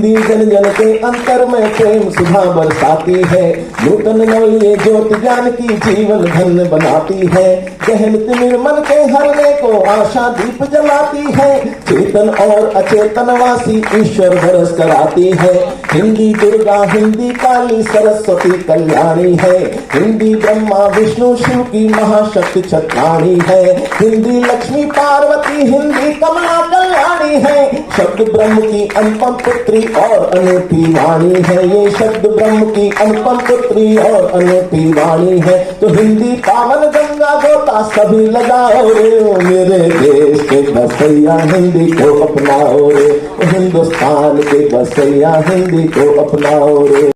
हिंदी जन जन के अंतर में प्रेम सुधा बरसाती है, नूतन नव ये ज्योति ज्ञान की जीवन धन्य बनाती है, गहन तिमिर मन के हरने को आशा दीप जलाती है, चेतन और अचेतन वासी ईश्वर दरस कराती है। हिंदी दुर्गा हिंदी काली सरस्वती कल्याणी है, हिंदी ब्रह्मा विष्णु शिव की महाशक्ति छत्राणी है, हिंदी लक्ष्मी पार्वती हिंदी कमला कल्याणी है, शब्द ब्रह्म की अनुपम पुत्री और अनूठी वाणी है, ये शब्द ब्रह्म की अनुपम पुत्री और अनूठी वाणी है। तो हिंदी पावन गंगा गोता सभी लगाओ रे, मेरे देश के बसैया हिंदी को अपनाओ रे, हिंदुस्तान के बसैया हिंदी को अपनाओ रे।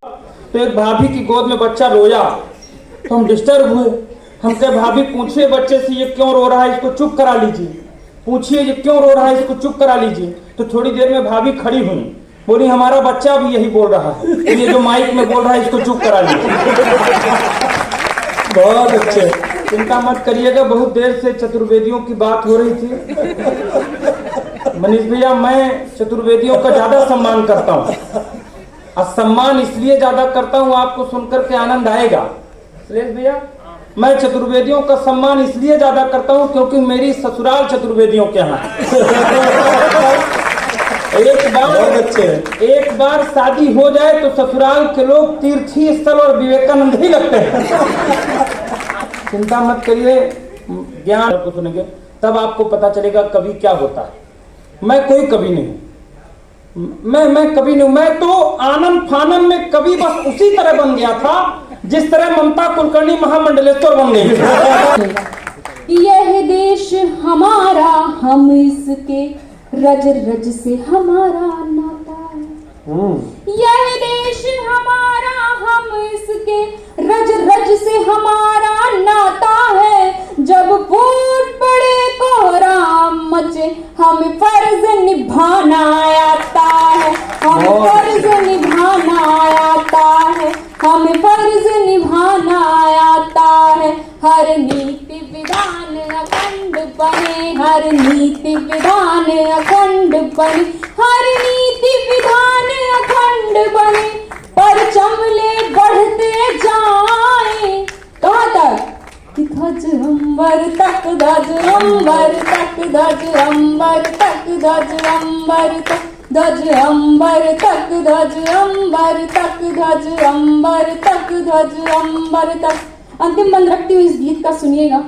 तो एक भाभी की गोद में बच्चा रोया तो हम डिस्टर्ब हुए। हम कहे भाभी पूछिए बच्चे से ये क्यों रो रहा है, इसको चुप करा लीजिए, पूछिए ये क्यों रो रहा है, इसको चुप करा लीजिए। तो थोड़ी देर में भाभी खड़ी हुई, बोली हमारा बच्चा भी यही बोल रहा है, ये जो माइक में बोल रहा है इसको चुप करा लीजिए। बहुत अच्छे, चिंता मत करिएगा। बहुत देर से चतुर्वेदियों की बात हो रही थी। मनीष भैया, मैं चतुर्वेदियों का ज्यादा सम्मान करता हूँ, और सम्मान इसलिए ज्यादा करता हूँ, आपको सुनकर के आनंद आएगा। सुरेश भैया, मैं चतुर्वेदियों का सम्मान इसलिए ज्यादा करता हूँ क्योंकि मेरी ससुराल चतुर्वेदियों के यहाँ एक बार शादी हो जाए तो ससुराल के लोग तीर्थी स्थल और विवेकानंद ही लगते हैं। चिंता मत करिए, ज्ञान को सुनेंगे तब आपको पता चलेगा कवि क्या होता है। मैं कोई कवि नहीं, मैं कवि नहीं, मैं तो आनंद फानन में कवि बस उसी तरह बन गया था जिस तरह ममता कुलकर्णी महामंडलेश्वर बन गई। यह देश हमारा, हम इसके रज रज से हमारा नाता है। यह देश हमारा, हम इसके रज रज से हमारा नाता है। जब फूट पड़े कोहराम मचे, हमें फर्ज निभाना आता है, हमें फर्ज निभाना आता है, हमें फर्ज निभाना आता है। हर नीति विधान अखंड बने, हर नीति विधान अखंड बने, हर नीति विधान अखंड बने, परचम ले बढ़ते जाए। कहाँ तक? ध्वज अंबर तक, ध्वज अंबर तक, ध्वज अंबर तक, ध्वज अंबर तक, ध्वज अंबर तक, ध्वज अंबर तक, ध्वज अंबर तक, ध्वज अंबर तक। अंतिम बंद रखती हुई इस गीत का सुनिएगा।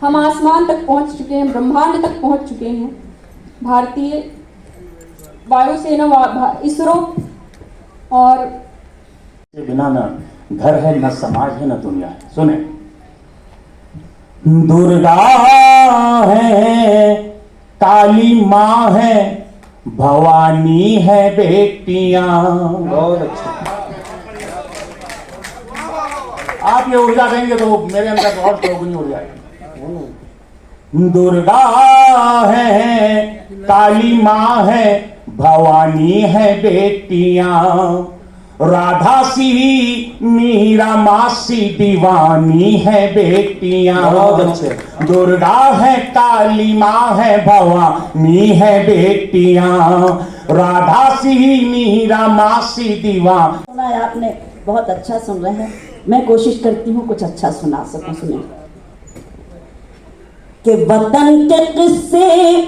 हम आसमान तक पहुंच चुके हैं, ब्रह्मांड तक पहुंच चुके हैं। भारतीय वायुसेना, इसरो और बिना न घर है, न समाज है, न दुनिया है। सुने, दुर्गा है, काली माँ है, भवानी है बेटियां। बहुत अच्छा। आप ये ऊर्जा देंगे तो मेरे अंदर और चौगुनी हो जाएगी। दुर्गा है, काली माँ है, भवानी है बेटियां, राधा सी मीरा मासी दीवानी है बेटियां। दुर्गा है, काली माँ है, भवानी है बेटियां, राधा सी मीरा मासी दीवानी। सुना है आपने, बहुत अच्छा सुन रहे हैं। मैं कोशिश करती हूँ कुछ अच्छा सुना सकूं। सुने कि वतन के किस्से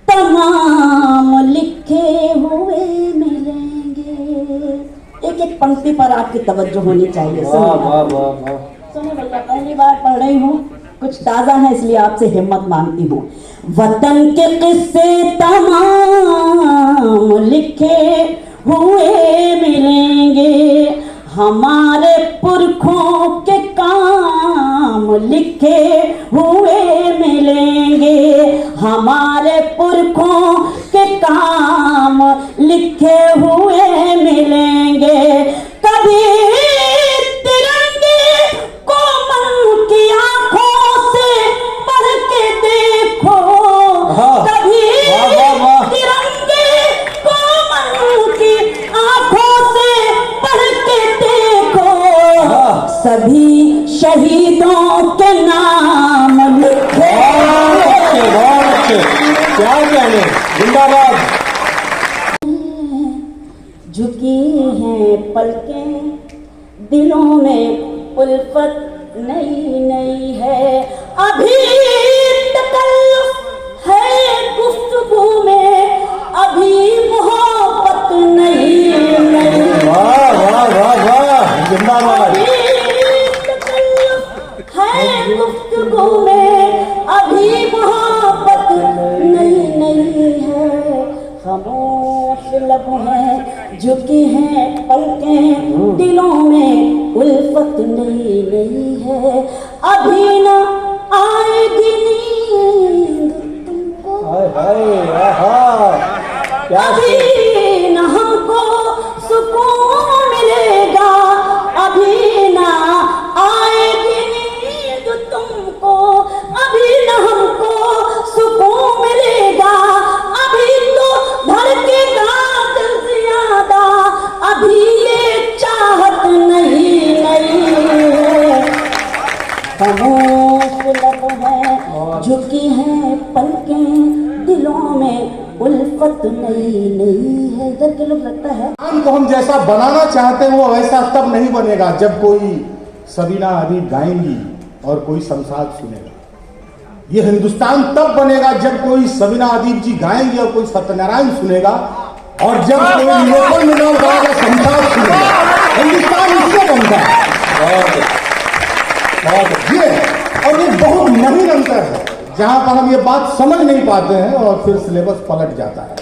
तमाम लिखे हुए मिलेंगे। एक एक पंक्ति पर आपकी तवज्जो होनी चाहिए। सुने भैया, पहली बार पढ़ रही हूँ, कुछ ताजा है इसलिए आपसे हिम्मत मांगती हूँ। वतन के किस्से तमाम लिखे हुए मिलेंगे, हमारे पुरखों के काम लिखे हुए मिलेंगे, हमारे पुरखों के काम लिखे हुए मिलेंगे। कभी तिरंगे को मन की आंखों से पढ़ के देखो, कभी तिरंगे को मन की आंखों से पढ़ के देखो, सभी शहीदों के नाम लिखे। क्या कहने, जिंदाबाद। झुकी हैं पलकें, दिलों में उल्फत नई नई है, अभी तकल्लुफ है गुफ्तगू में, अभी मोहब्बत नई नई, वाह वाह वाह वाह, जिंदाबाद। है गुफ्तगू में, अभी मोहब्बत नई नई है, खामोश लब हैं, झुकी हैं पलकें, दिलों में उल्फत नई नई है, अभी न आएगी नींद तुमको, हाय हाय आहा, क्या अभी न हमको सुकून मिलेगा, अभी न आएगी नींद तुमको, अभी न हमको सुकून मिलेगा, अभी तो धड़केगा दिल ज्यादा, अभी ये चाहत नहीं नहीं है, खामोश लब है, झुकी हैं पलकें, दिलों में उल्फत नई नई है। इधर के लोग लगता है को हम जैसा बनाना चाहते हैं वो वैसा तब नहीं बनेगा जब कोई सबीना अदीब गाएंगी और कोई शमशाद सुनेगा। ये हिंदुस्तान तब बनेगा जब कोई सबीना अदीब जी गाएंगे और कोई सत्यनारायण सुनेगा, और जब कोई लोकल मिनाल गाएगा शमशाद सुनेगा। हिंदुस्तान इससे बनता है। ये और ये बहुत नवीन अंतर है जहां पर हम ये बात समझ नहीं पाते हैं और फिर सिलेबस पलट जाता है।